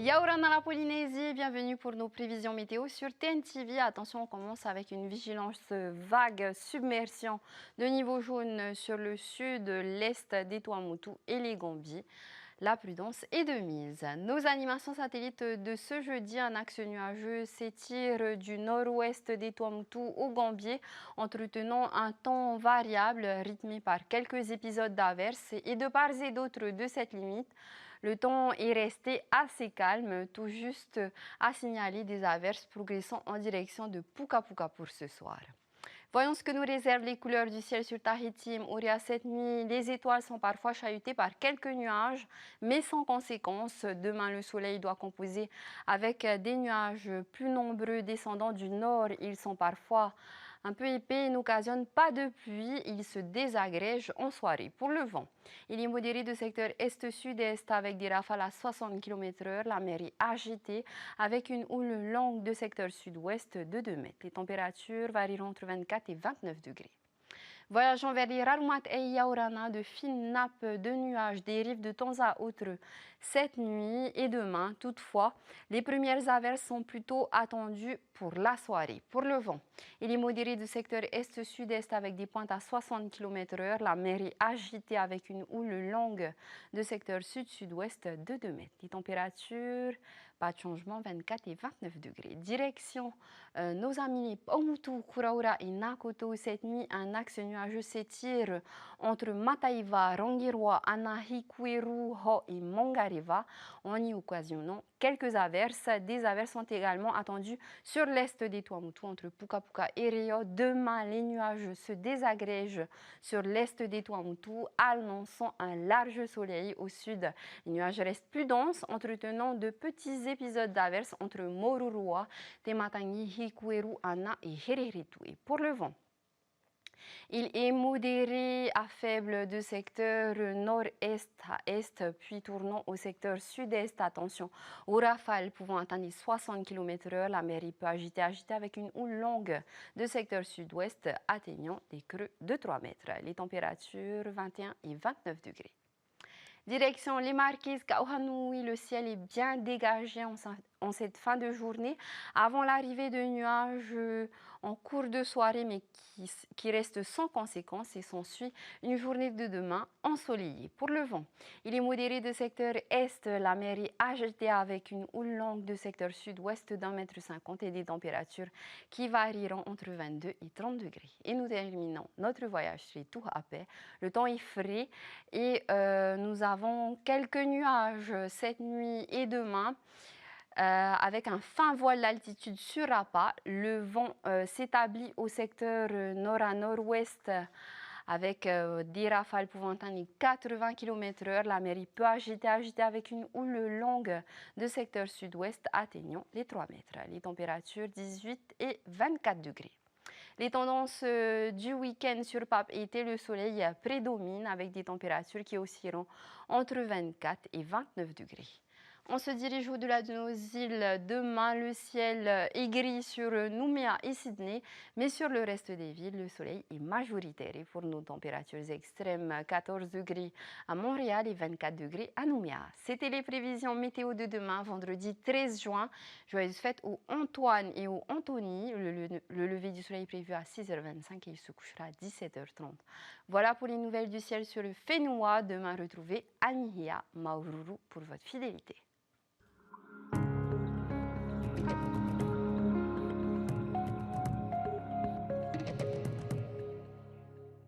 Yaoran à la Polynésie, bienvenue pour nos prévisions météo sur TNTV. Attention, on commence avec une vigilance vague, submersion de niveau jaune sur le sud, l'est des Tuamotu et les Gambie. La prudence est de mise. Nos animations satellites de ce jeudi, un axe nuageux s'étire du nord-ouest des Tuamotu au Gambier, entretenant un temps variable rythmé par quelques épisodes d'averses et de part et d'autre de cette limite. Le temps est resté assez calme, tout juste à signaler des averses progressant en direction de Puka Puka pour ce soir. Voyons ce que nous réservent les couleurs du ciel sur Tahiti et Moorea cette nuit. Les étoiles sont parfois chahutées par quelques nuages, mais sans conséquence. Demain, le soleil doit composer avec des nuages plus nombreux descendant du nord. Ils sont parfois un peu épais et n'occasionnent pas de pluie. Ils se désagrègent en soirée. Pour le vent, il est modéré de secteur est-sud-est avec des rafales à 60 km/h. La mer est agitée avec une houle longue de secteur sud-ouest de 2 mètres. Les températures varieront entre 24 et 29 degrés. Voyageons vers les Rarumat et Yaorana, de fines nappes de nuages dérivent de temps à autre cette nuit et demain. Toutefois, les premières averses sont plutôt attendues pour la soirée. Pour le vent, il est modéré de secteur est-sud-est avec des pointes à 60 km/h. La mer est agitée avec une houle longue de secteur sud-sud-ouest de 2 mètres. Les températures, pas de changement, 24 et 29 degrés. Direction nos amis les Paumotu, Kuraura et Nakoto. Cette nuit, un axe nuageux s'étire entre Mataiva, Rangiroa, Anahikueru, Ho et Mongariva en y occasionnant quelques averses. Des averses sont également attendues sur l'est des Tuamotu entre Puka Puka et Rio. Demain, les nuages se désagrègent sur l'est des Tuamotu, annonçant un large soleil au sud. Les nuages restent plus denses, entretenant de petits épisodes d'averses entre Morurua, Tematangi, Hikueru, Ana et Hereretue. Pour le vent, il est modéré à faible de secteur nord-est à est, puis tournant au secteur sud-est. Attention aux rafales pouvant atteindre les 60 km/h. La mer peut agiter avec une houle longue de secteur sud-ouest atteignant des creux de 3 mètres. Les températures 21 et 29 degrés. Direction les Marquises, Kauhanui, le ciel est bien dégagé en cette fin de journée avant l'arrivée de nuages en cours de soirée mais qui restent sans conséquence et s'ensuit une journée de demain ensoleillée. Pour le vent, il est modéré de secteur est, la mer est agitée avec une houle longue de secteur sud-ouest d'1,50 m et des températures qui varieront entre 22 et 30 degrés. Et nous terminons notre voyage chez Tuhape. Le temps est frais et nous avons quelques nuages cette nuit et demain. Avec un fin voile d'altitude sur Rapa, le vent s'établit au secteur nord à nord-ouest avec des rafales pouvant atteindre 80 km/h. La mer peut agiter avec une houle longue de secteur sud-ouest atteignant les 3 mètres. Les températures 18 et 24 degrés. Les tendances du week-end sur Pape été, le soleil prédomine avec des températures qui oscilleront entre 24 et 29 degrés. On se dirige au-delà de nos îles. Demain, le ciel est gris sur Nouméa et Sydney, mais sur le reste des villes, le soleil est majoritaire. Et pour nos températures extrêmes, 14 degrés à Montréal et 24 degrés à Nouméa. C'était les prévisions météo de demain, vendredi 13 juin. Joyeuses fêtes aux Antoine et aux Anthony. Le lever du soleil est prévu à 6h25 et il se couchera à 17h30. Voilà pour les nouvelles du ciel sur le Whenua. Demain, retrouvez Anihia Maururu pour votre fidélité.